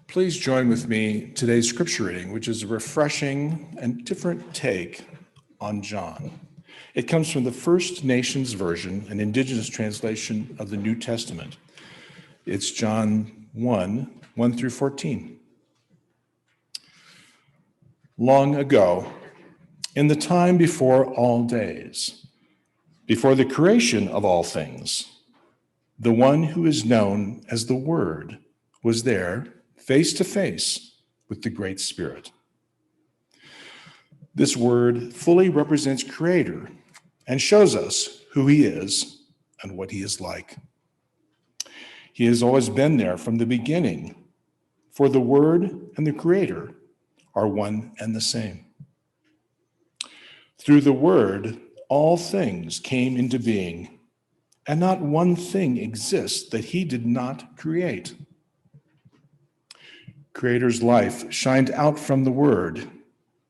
Please join with me today's scripture reading, which is a refreshing and different take on John. It comes from the First Nations Version, an indigenous translation of the New Testament. It's John 1 through 14. Long ago, in the time before all days, before the creation of all things, the one who is known as the Word was there, face to face with the Great Spirit. This Word fully represents Creator and shows us who He is and what He is like. He has always been there from the beginning, for the Word and the Creator are one and the same. Through the Word, all things came into being, and not one thing exists that He did not create. Creator's life shined out from the Word,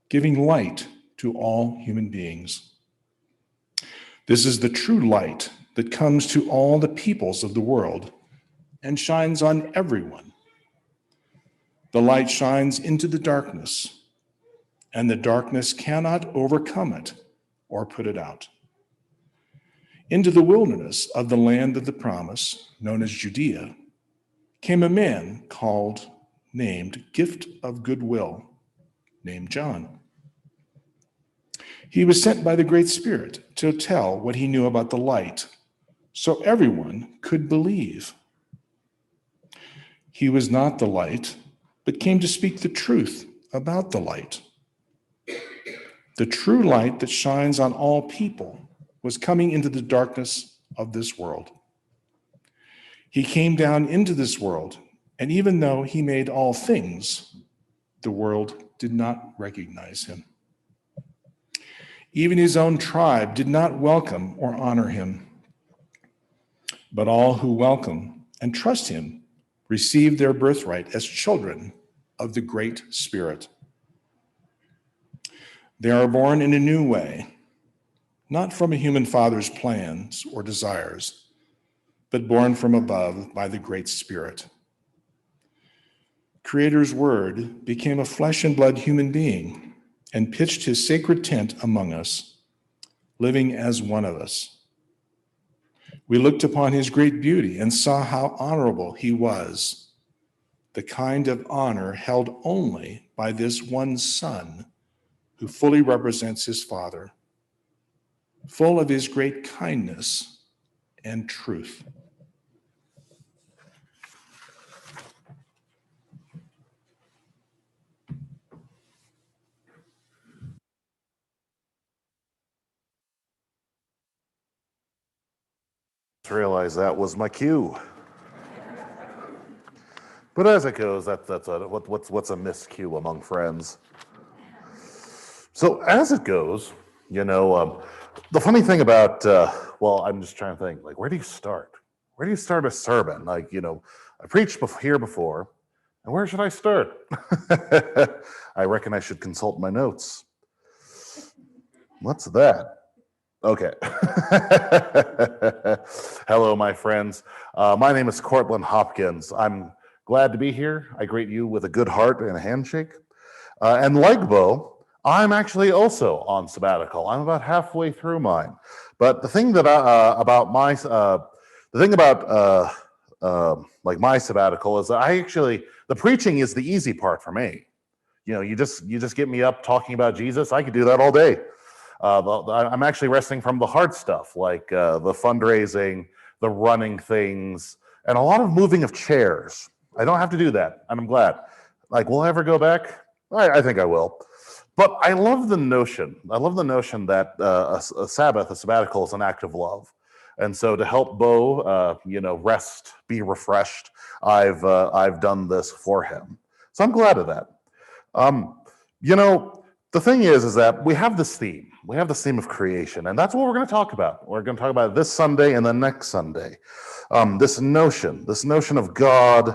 giving light to all human beings. This is the true light that comes to all the peoples of the world and shines on everyone. The light shines into the darkness, and the darkness cannot overcome it or put it out. Into the wilderness of the land of the promise, known as Judea, came a man named Gift of Goodwill, named John. He was sent by the Great Spirit to tell what he knew about the light, so everyone could believe. He was not the light, but came to speak the truth about the light. The true light that shines on all people was coming into the darkness of this world. He came down into this world, and even though he made all things, the world did not recognize him. Even his own tribe did not welcome or honor him. But all who welcome and trust him receive their birthright as children of the Great Spirit. They are born in a new way, not from a human father's plans or desires, but born from above by the Great Spirit. Creator's Word became a flesh and blood human being and pitched his sacred tent among us, living as one of us. We looked upon his great beauty and saw how honorable he was, the kind of honor held only by this one Son who fully represents his Father, full of his great kindness and truth. Realize that was my cue. But as it goes, what's a miscue among friends? So as it goes, the funny thing about, I'm just trying to think, where do you start? Where do you start a sermon? I preached here before, and where should I start? I reckon I should consult my notes. What's that? Okay. Hello, my friends. My name is Courtland Hopkins. I'm glad to be here. I greet you with a good heart and a handshake. And like Bo, I'm actually also on sabbatical. I'm about halfway through mine. But the thing that my sabbatical is that the preaching is the easy part for me. You just get me up talking about Jesus. I could do that all day. I'm actually resting from the hard stuff, like the fundraising, the running things, and a lot of moving of chairs. I don't have to do that, and I'm glad. Will I ever go back? I think I will. But I love the notion. That a sabbatical is an act of love. And so to help Bo, rest, be refreshed, I've done this for him. So I'm glad of that. The thing is that we have this theme. We have this theme of creation, and that's what we're going to talk about. We're going to talk about it this Sunday and the next Sunday. This notion of God,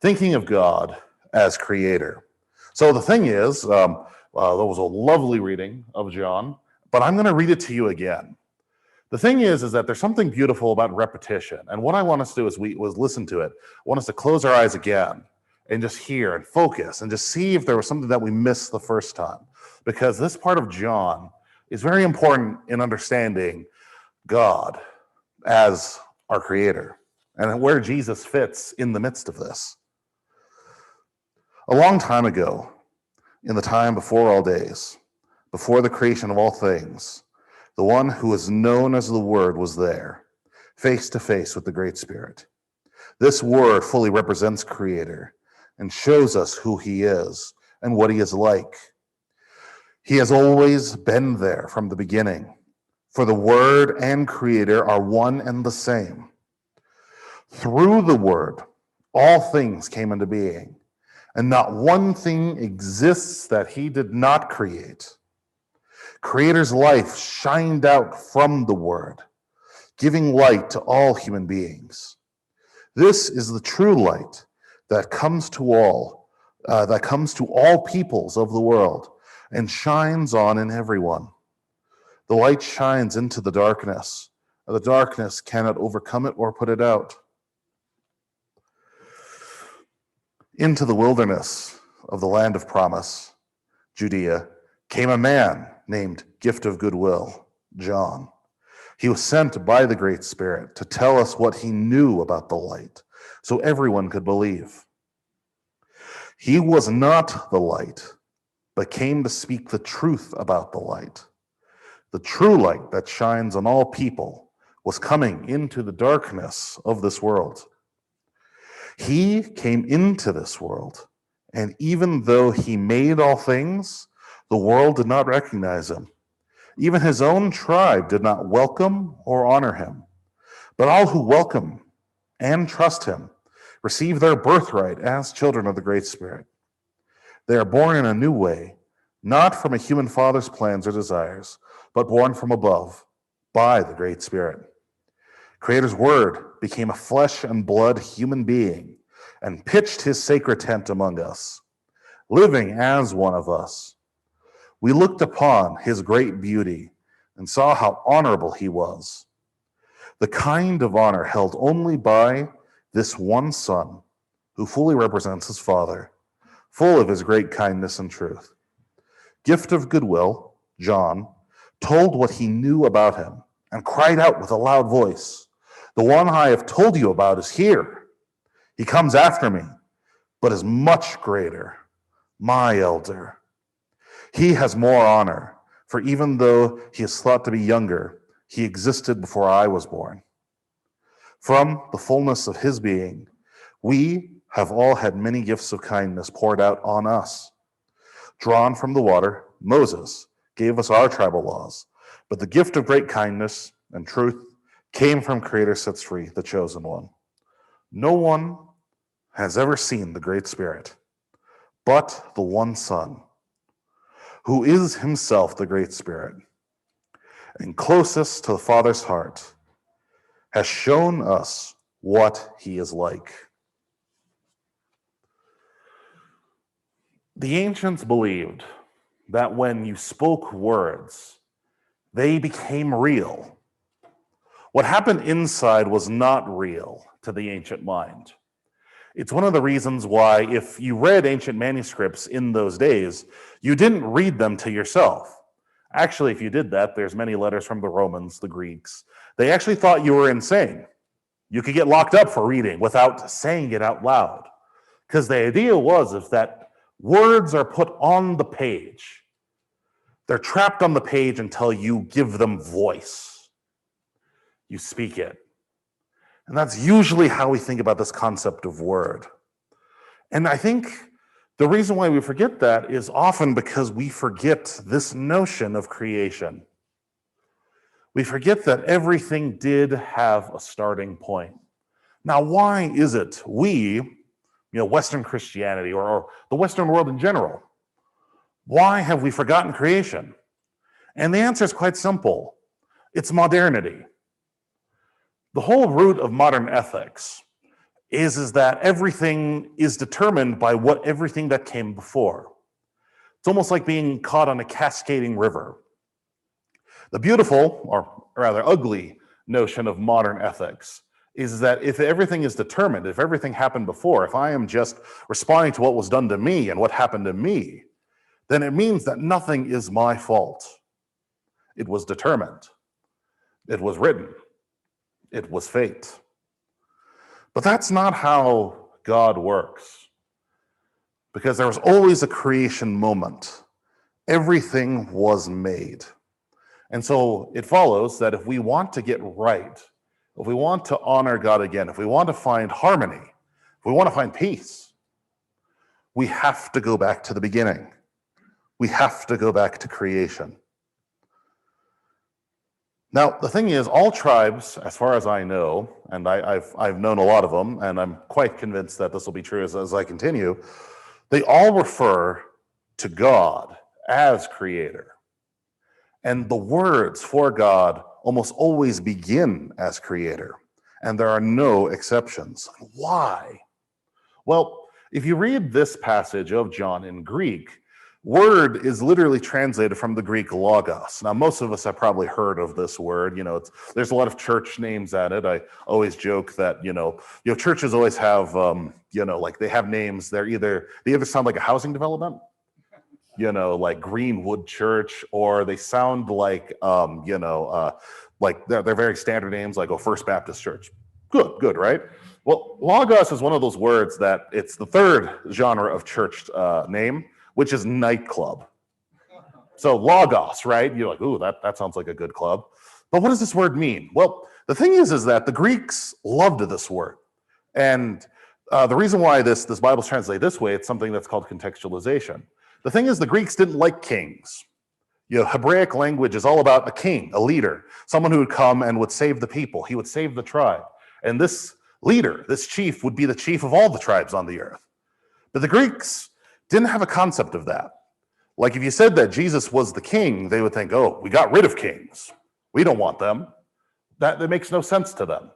thinking of God as creator. So the thing is, that was a lovely reading of John, but I'm going to read it to you again. The thing is that there's something beautiful about repetition, and what I want us to do is listen to it. I want us to close our eyes again and just hear and focus and just see if there was something that we missed the first time. Because this part of John is very important in understanding God as our creator and where Jesus fits in the midst of this. A long time ago, in the time before all days, before the creation of all things, the one who is known as the Word was there, face to face with the Great Spirit. This Word fully represents Creator and shows us who he is and what he is like. He has always been there from the beginning, for the Word and Creator are one and the same. Through the Word, all things came into being, and not one thing exists that he did not create. Creator's life shined out from the Word, giving light to all human beings. This is the true light that comes to all peoples of the world and shines on in everyone. The light shines into the darkness, and the darkness cannot overcome it or put it out. Into the wilderness of the land of promise, Judea, came a man named Gift of Goodwill, John. He was sent by the Great Spirit to tell us what he knew about the light, so everyone could believe. He was not the light, but came to speak the truth about the light. The true light that shines on all people was coming into the darkness of this world. He came into this world, and even though he made all things, the world did not recognize him. Even his own tribe did not welcome or honor him. But all who welcome and trust him receive their birthright as children of the Great Spirit. They are born in a new way, not from a human father's plans or desires, but born from above, by the Great Spirit. Creator's Word became a flesh and blood human being and pitched his sacred tent among us, living as one of us. We looked upon his great beauty and saw how honorable he was, the kind of honor held only by this one Son, who fully represents his Father, full of his great kindness and truth. Gift of Goodwill, John, told what he knew about him and cried out with a loud voice, "The one I have told you about is here. He comes after me, but is much greater, my elder. He has more honor, for even though he is thought to be younger, he existed before I was born. From the fullness of his being, we have all had many gifts of kindness poured out on us. Drawn from the water, Moses gave us our tribal laws, but the gift of great kindness and truth came from Creator sets free, the chosen one. No one has ever seen the Great Spirit, but the one Son, who is himself the Great Spirit, and closest to the Father's heart, has shown us what he is like." The ancients believed that when you spoke words, they became real. What happened inside was not real to the ancient mind. It's one of the reasons why, if you read ancient manuscripts in those days, you didn't read them to yourself. Actually, if you did that, there's many letters from the Romans, the Greeks. They actually thought you were insane. You could get locked up for reading without saying it out loud. Because the idea was, if that words are put on the page, they're trapped on the page until you give them voice. You speak it. And that's usually how we think about this concept of word. And I think the reason why we forget that is often because we forget this notion of creation. We forget that everything did have a starting point. Now, why is it we, Western Christianity or the Western world in general, why have we forgotten creation? And the answer is quite simple. It's modernity. The whole root of modern ethics is that everything is determined by everything that came before. It's almost like being caught on a cascading river. The beautiful, or rather ugly, notion of modern ethics is that if everything is determined, if everything happened before, if I am just responding to what was done to me and what happened to me, then it means that nothing is my fault. It was determined. It was written. It was fate. But that's not how God works, because there was always a creation moment. Everything was made. And so it follows that if we want to get right, if we want to honor God again, if we want to find harmony, if we want to find peace, we have to go back to the beginning. We have to go back to creation. Now, the thing is, all tribes, as far as I know, and I've known a lot of them, and I'm quite convinced that this will be true as I continue, they all refer to God as creator. And the words for God almost always begin as creator, and there are no exceptions. Why? Well, if you read this passage of John in Greek, word is literally translated from the Greek logos. Now, most of us have probably heard of this word. There's a lot of church names at it. I always joke that, churches always have, like they have names. They either sound like a housing development, like Greenwood Church, or they sound like, like they're very standard names, like First Baptist Church. Good, right? Well, logos is one of those words that it's the third genre of church name, which is nightclub. So logos, right? You're like, ooh, that sounds like a good club. But what does this word mean? Well, the thing is that the Greeks loved this word. And the reason why this Bible's translated this way, it's something that's called contextualization. The thing is, the Greeks didn't like kings. Hebraic language is all about a king, a leader, someone who would come and would save the people. He would save the tribe. And this leader, this chief, would be the chief of all the tribes on the earth. But the Greeks didn't have a concept of that. Like if you said that Jesus was the king, they would think, oh, we got rid of kings. We don't want them. That makes no sense to them.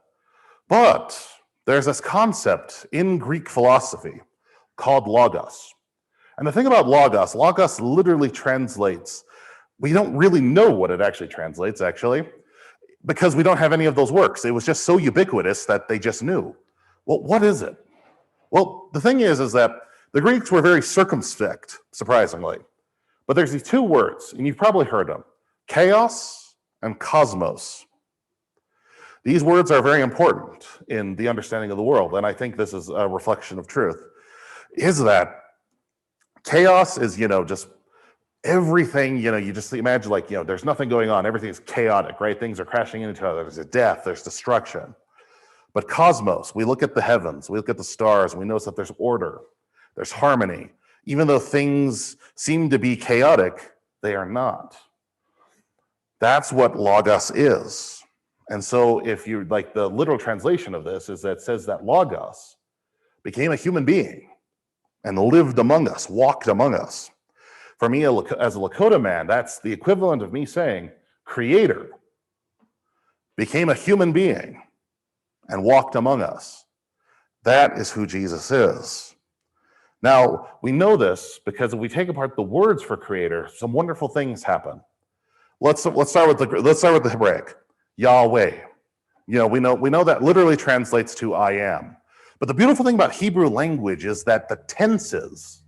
But there's this concept in Greek philosophy called logos. And the thing about logos literally translates, we don't really know what it actually translates, actually, because we don't have any of those works. It was just so ubiquitous that they just knew. Well, what is it? Well, the thing is that the Greeks were very circumspect, surprisingly. But there's these two words, and you've probably heard them, chaos and cosmos. These words are very important in the understanding of the world, and I think this is a reflection of truth, is that chaos is, just everything, you just imagine like, there's nothing going on. Everything is chaotic, right? Things are crashing into each other. There's death, there's destruction. But cosmos, we look at the heavens, we look at the stars, and we notice that there's order, there's harmony. Even though things seem to be chaotic, they are not. That's what logos is. And so if you like, the literal translation of this is that it says that logos became a human being and lived among us, walked among us. For me, as a Lakota man, that's the equivalent of me saying, creator became a human being and walked among us. That is who Jesus is. Now, we know this because if we take apart the words for creator, some wonderful things happen. Let's start with the Hebraic, Yahweh. We know that literally translates to I am. But the beautiful thing about Hebrew language is that the tenses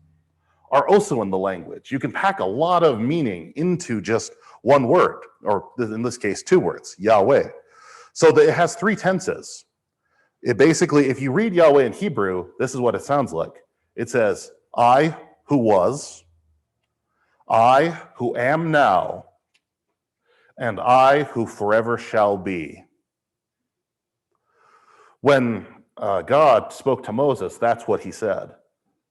are also in the language. You can pack a lot of meaning into just one word, or in this case, two words, Yahweh. So it has three tenses. It basically, if you read Yahweh in Hebrew, this is what it sounds like. It says, I who was, I who am now, and I who forever shall be. When God spoke to Moses, that's what he said.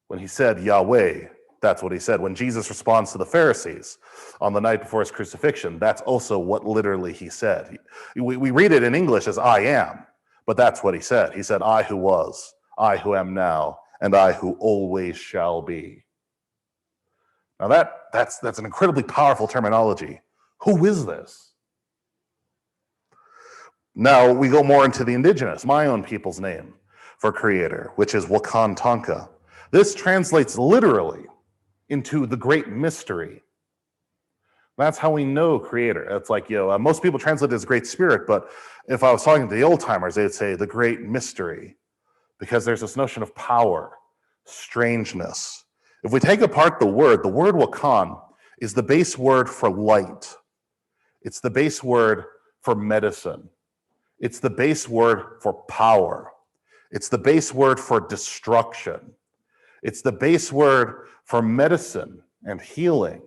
When he said Yahweh, that's what he said. When Jesus responds to the Pharisees on the night before his crucifixion, that's also what literally he said. We read it in English as I am, but that's what he said. He said, I who was, I who am now, and I who always shall be. Now that's an incredibly powerful terminology. Who is this? Now we go more into the indigenous, my own people's name for creator, which is Wakan Tonka. This translates literally into the great mystery. That's how we know creator. It's like, most people translate it as great spirit, but if I was talking to the old timers, they'd say the great mystery, because there's this notion of power, strangeness. If we take apart the word wakan is the base word for light. It's the base word for medicine. It's the base word for power. It's the base word for destruction. It's the base word for medicine and healing.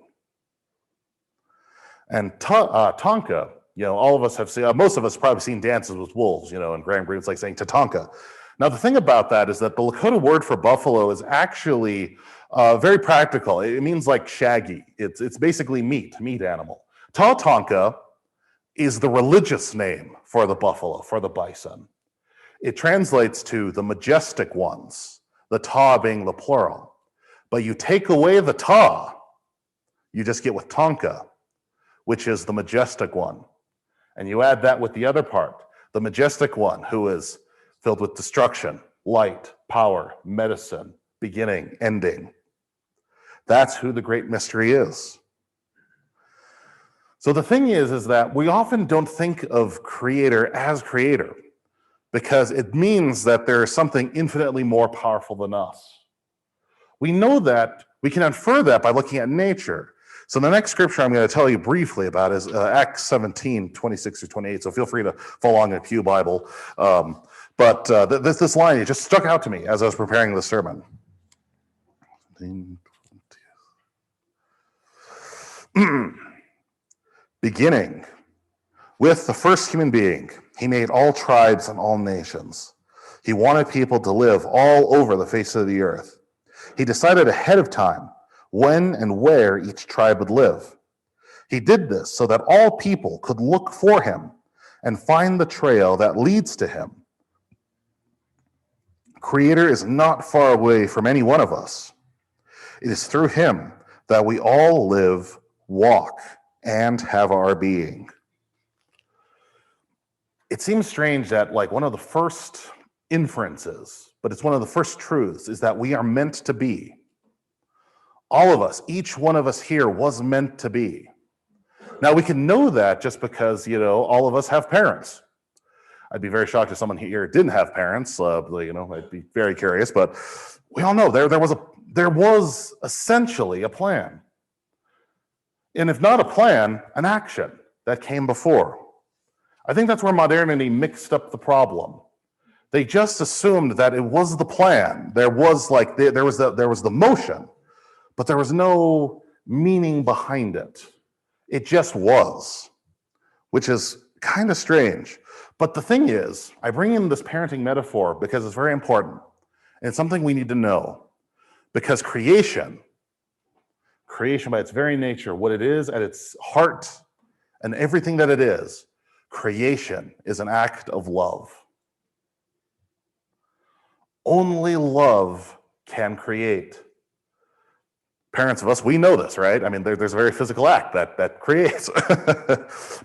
And Tonka, all of us have seen, most of us have probably seen Dances with Wolves, and Graham Greene's like saying Tatanka. Now, the thing about that is that the Lakota word for buffalo is actually very practical. It means like shaggy. It's basically meat animal. Tatanka is the religious name for the buffalo, for the bison. It translates to the majestic ones, the ta being the plural. But you take away the ta, you just get with Tonka, which is the majestic one. And you add that with the other part, the majestic one, who is filled with destruction, light, power, medicine, beginning, ending. That's who the great mystery is. So the thing is that we often don't think of creator as creator because it means that there is something infinitely more powerful than us. We know that, we can infer that by looking at nature. So the next scripture I'm going to tell you briefly about is Acts 17, 26 through 28. So feel free to follow along in a Pew Bible. But this line, it just stuck out to me as I was preparing the sermon. Beginning with the first human being, he made all tribes and all nations. He wanted people to live all over the face of the earth. He decided ahead of time when and where each tribe would live. He did this so that all people could look for him and find the trail that leads to him. Creator is not far away from any one of us. It is through him that we all live, walk, and have our being. It seems strange that one of the first inferences, but it's one of the first truths, is that we are meant to be. All of us, each one of us here was meant to be. Now we can know that just because, all of us have parents. I'd be very shocked if someone here didn't have parents. I'd be very curious, but we all know there was essentially a plan. And if not a plan, an action that came before. I think that's where modernity mixed up the problem. They just assumed that it was the plan. There was the motion, but there was no meaning behind it. It just was, which is kind of strange. But the thing is, I bring in this parenting metaphor because it's very important. And it's something we need to know. Because creation by its very nature, what it is at its heart and everything that it is, creation is an act of love. Only love can create. Parents of us, we know this, right? I mean, there's a very physical act that creates.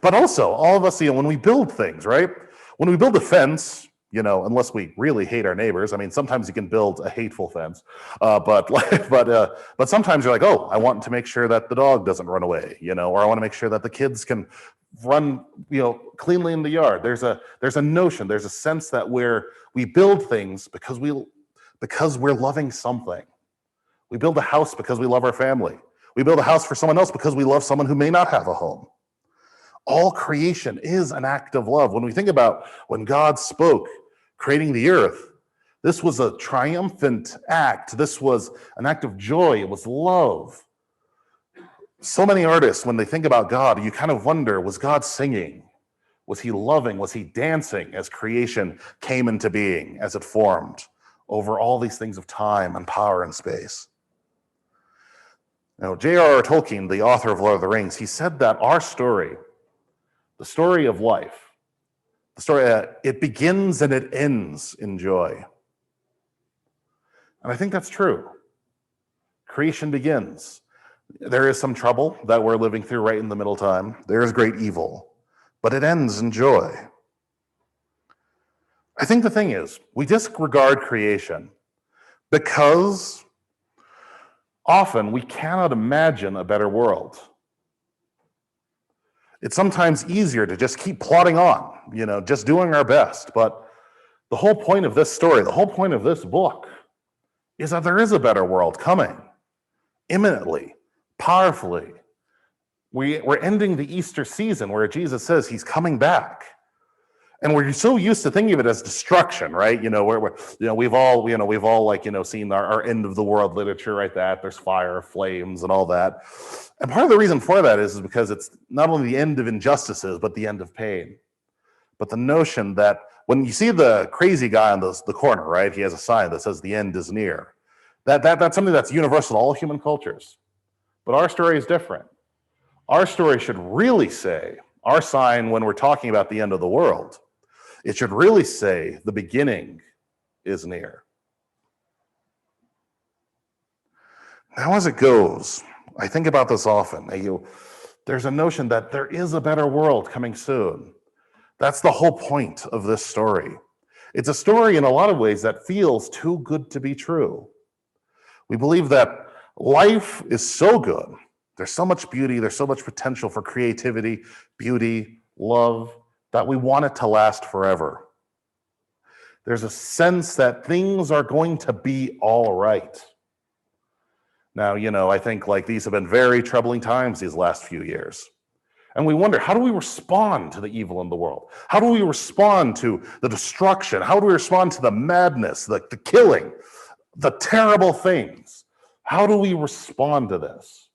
But also, all of us, when we build things, right? When we build a fence, unless we really hate our neighbors. I mean, sometimes you can build a hateful fence, but sometimes you're like, oh, I want to make sure that the dog doesn't run away, or I want to make sure that the kids can run, cleanly in the yard. There's a notion, there's a sense that we build things because we're loving something. We build a house because we love our family. We build a house for someone else because we love someone who may not have a home. All creation is an act of love. When we think about when God spoke, creating the earth, this was a triumphant act. This was an act of joy. It was love. So many artists, when they think about God, you kind of wonder, was God singing? Was he loving? Was he dancing as creation came into being, as it formed over all these things of time and power and space? Now, J.R.R. Tolkien, the author of Lord of the Rings, he said that our story, the story of life, the story, it begins and it ends in joy. And I think that's true. Creation begins. There is some trouble that we're living through right in the middle time. There is great evil, but it ends in joy. I think the thing is, we disregard creation because often we cannot imagine a better world. It's sometimes easier to just keep plodding on, just doing our best. But the whole point of this story, the whole point of this book, is that there is a better world coming, imminently, powerfully. We're ending the Easter season where Jesus says he's coming back. And we're so used to thinking of it as destruction, right? We've all seen our end of the world literature, right? That there's fire, flames, and all that. And part of the reason for that is because it's not only the end of injustices, but the end of pain. But the notion that when you see the crazy guy on the corner, right? He has a sign that says the end is near. That's something that's universal to all human cultures. But our story is different. Our story should really say, our sign when we're talking about the end of the world, it should really say the beginning is near. Now, as it goes, I think about this often. There's a notion that there is a better world coming soon. That's the whole point of this story. It's a story in a lot of ways that feels too good to be true. We believe that life is so good. There's so much beauty. There's so much potential for creativity, beauty, love, that we want it to last forever. There's a sense that things are going to be all right. Now, I think these have been very troubling times these last few years. And we wonder, how do we respond to the evil in the world? How do we respond to the destruction? How do we respond to the madness, the killing, the terrible things? How do we respond to this?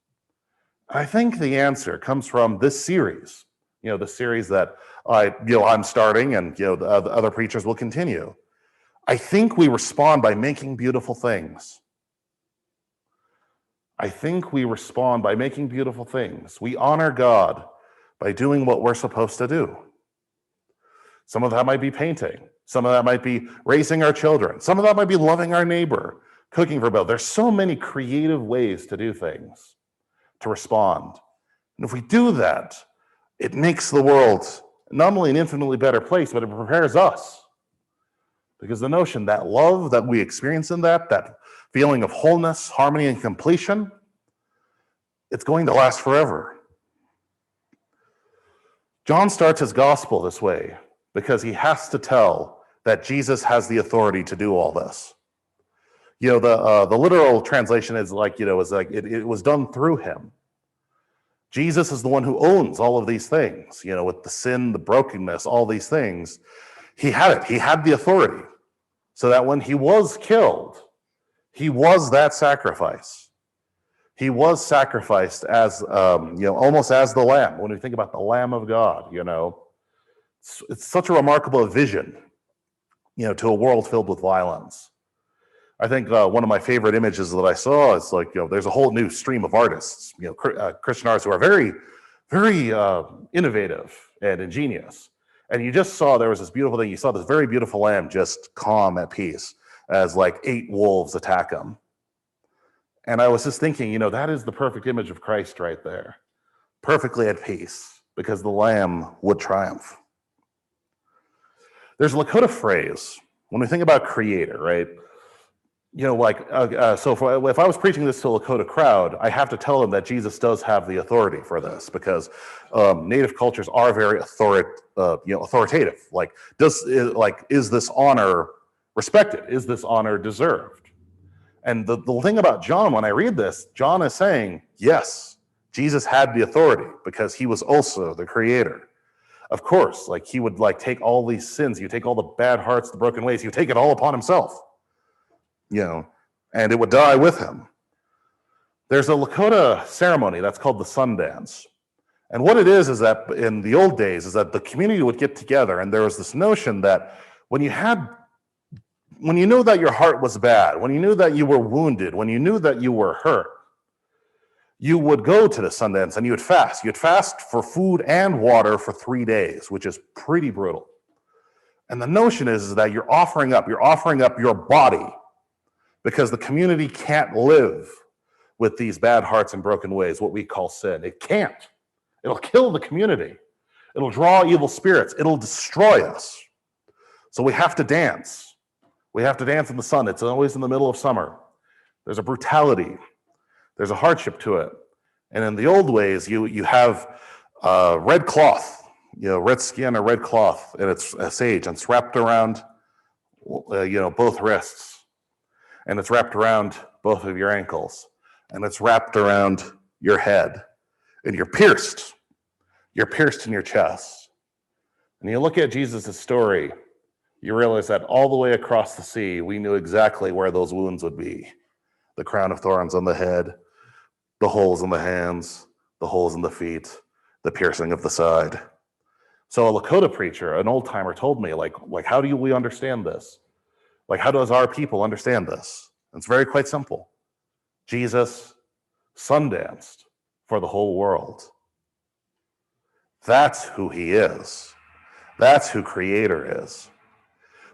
I think the answer comes from this series, the series that I'm starting and the other preachers will continue. I think we respond by making beautiful things. I think we respond by making beautiful things. We honor God by doing what we're supposed to do. Some of that might be painting. Some of that might be raising our children. Some of that might be loving our neighbor, cooking for Bill. There's so many creative ways to do things, to respond. And if we do that, it makes the world not only an infinitely better place, but it prepares us. Because the notion that love that we experience in that feeling of wholeness, harmony, and completion, it's going to last forever. John starts his gospel this way because he has to tell that Jesus has the authority to do all this. The literal translation is it was done through him. Jesus is the one who owns all of these things, with the sin, the brokenness, all these things. He had it. He had the authority. So that when he was killed, he was that sacrifice. He was sacrificed as, almost as the Lamb. When we think about the Lamb of God, it's such a remarkable vision, to a world filled with violence. I think one of my favorite images that I saw is there's a whole new stream of artists, Christian artists who are very, very innovative and ingenious. And you just saw there was this beautiful thing. You saw this very beautiful lamb just calm at peace as 8 wolves attack him. And I was just thinking, that is the perfect image of Christ right there. Perfectly at peace because the lamb would triumph. There's a Lakota phrase when we think about creator, right? So if I was preaching this to a Lakota crowd, I have to tell them that Jesus does have the authority for this because Native cultures are very authoritative. Is this honor respected? Is this honor deserved? And the thing about John, when I read this, John is saying, yes, Jesus had the authority because he was also the creator. Of course, he would take all these sins, he would take all the bad hearts, the broken ways, he would take it all upon himself. And it would die with him. There's a Lakota ceremony that's called the Sundance. And what it is that in the old days is that the community would get together and there was this notion that when you knew that your heart was bad, when you knew that you were wounded, when you knew that you were hurt, you would go to the Sundance and you would fast. You'd fast for food and water for 3 days, which is pretty brutal. And the notion is that you're offering up your body because the community can't live with these bad hearts and broken ways, what we call sin. It can't. It'll kill the community. It'll draw evil spirits. It'll destroy us. So we have to dance. We have to dance in the sun. It's always in the middle of summer. There's a brutality. There's a hardship to it. And in the old ways, you have Red cloth, red skin or red cloth, and it's a sage, and it's wrapped around, both wrists, and it's wrapped around both of your ankles, and it's wrapped around your head, and you're pierced in your chest. And you look at Jesus' story, you realize that all the way across the sea, we knew exactly where those wounds would be. The crown of thorns on the head, the holes in the hands, the holes in the feet, the piercing of the side. So a Lakota preacher, an old timer, told me, like, how do we understand this? Like, how does our people understand this? It's very quite simple. Jesus sundanced for the whole world. That's who he is. That's who Creator is.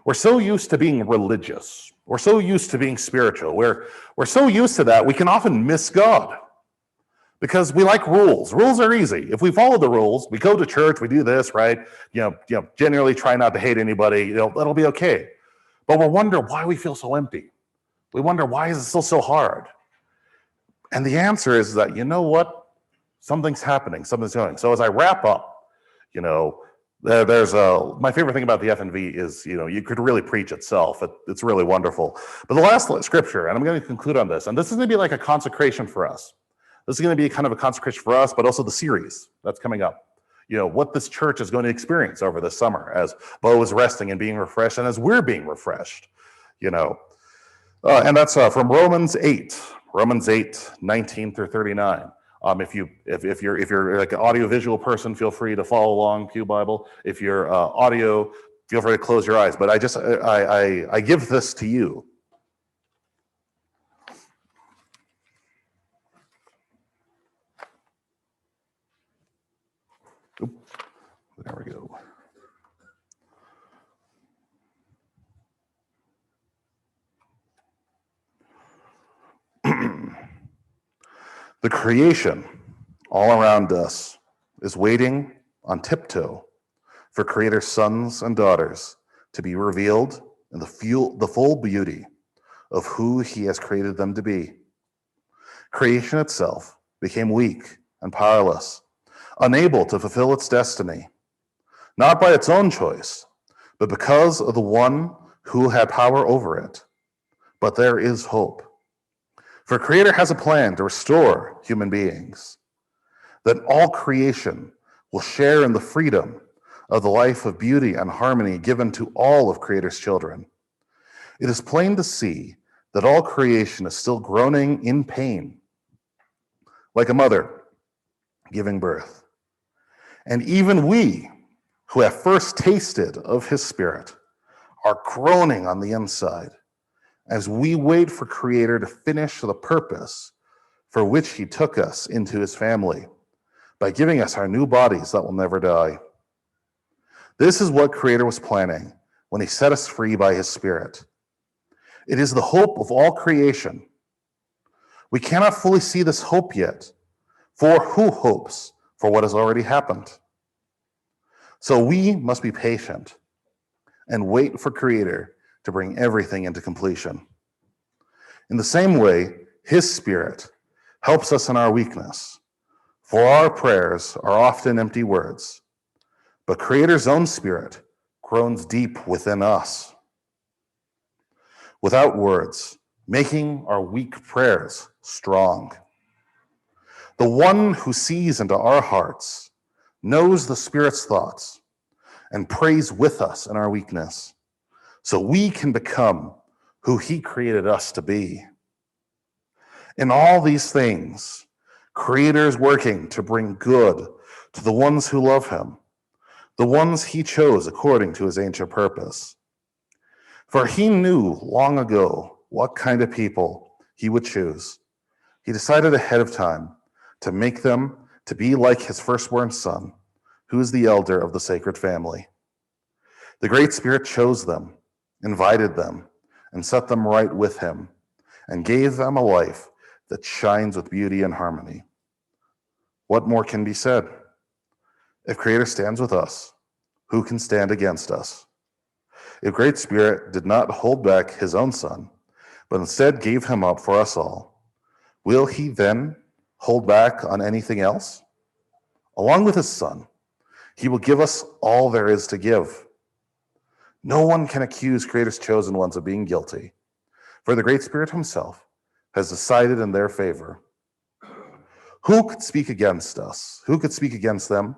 We're so used to being religious. We're so used to being spiritual. We're so used to that, we can often miss God because we like rules. Rules are easy. If we follow the rules, we go to church, we do this, right? Generally try not to hate anybody, that'll be okay. But we wonder why we feel so empty. We wonder, why is it still so hard? And the answer is that, you know what? Something's happening, something's going. So as I wrap up, there's my favorite thing about the FNV is, you could really preach itself. It's really wonderful. But the last scripture, and I'm going to conclude on this, and this is going to be like a consecration for us. This is going to be kind of a consecration for us, but also the series that's coming up. What this church is going to experience over this summer as Bo is resting and being refreshed, and as we're being refreshed, and that's from Romans 8, 19 through 39. If you're like an audio-visual person, feel free to follow along, Pew Bible. If you're audio, feel free to close your eyes. But I give this to you. Oop, there we go. The creation all around us is waiting on tiptoe for Creator's sons and daughters to be revealed in the full beauty of who he has created them to be. Creation itself became weak and powerless, unable to fulfill its destiny, not by its own choice, but because of the one who had power over it. But there is hope. For Creator has a plan to restore human beings, that all creation will share in the freedom of the life of beauty and harmony given to all of Creator's children. It is plain to see that all creation is still groaning in pain, like a mother giving birth. And even we, who have first tasted of his Spirit, are groaning on the inside, as we wait for Creator to finish the purpose for which he took us into his family by giving us our new bodies that will never die. This is what Creator was planning when he set us free by his Spirit. It is the hope of all creation. We cannot fully see this hope yet, for who hopes for what has already happened? So we must be patient and wait for Creator to bring everything into completion. In the same way, his Spirit helps us in our weakness, for our prayers are often empty words, but Creator's own Spirit groans deep within us, without words, making our weak prayers strong. The one who sees into our hearts knows the Spirit's thoughts and prays with us in our weakness, so we can become who he created us to be. In all these things, Creator is working to bring good to the ones who love him, the ones he chose according to his ancient purpose. For he knew long ago what kind of people he would choose. He decided ahead of time to make them to be like his firstborn son, who is the elder of the sacred family. The Great Spirit chose them, invited them, and set them right with him, and gave them a life that shines with beauty and harmony. What more can be said? If Creator stands with us, who can stand against us? If Great Spirit did not hold back his own Son, but instead gave him up for us all, will he then hold back on anything else? along with his Son, he will give us all there is to give. No one can accuse Creator's chosen ones of being guilty, for the great Spirit himself has decided in their favor. Who could speak against us? Who could speak against them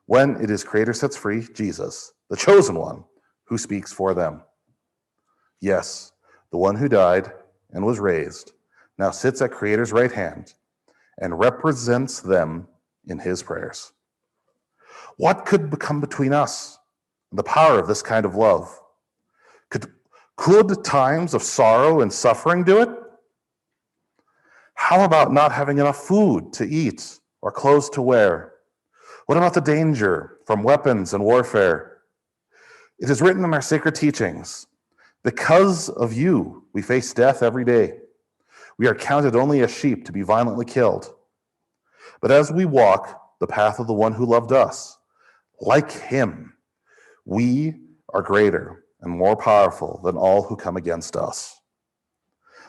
when it is Creator sets free Jesus, the chosen one, who speaks for them? Yes, the one who died and was raised now sits at Creator's right hand and represents them in his prayers. What could come between us and the power of this kind of love? Could times of sorrow and suffering do it? How about not having enough food to eat or clothes to wear? What about the danger from weapons and warfare? It is written in our sacred teachings, because of you, we face death every day. We are counted only as sheep to be violently killed. But as we walk the path of the one who loved us, like him, we are greater and more powerful than all who come against us.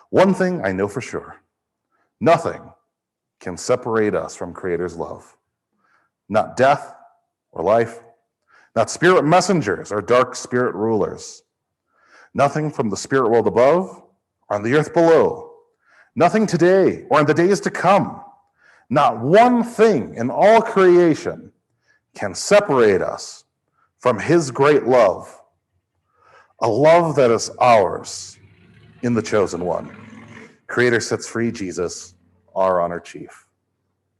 One thing I know for sure, nothing can separate us from Creator's love. Not death or life, not spirit messengers or dark spirit rulers. Nothing from the spirit world above or on the earth below. Nothing today or in the days to come. Not one thing in all creation can separate us from his great love, a love that is ours in the chosen one. Creator sets free Jesus, our honored chief.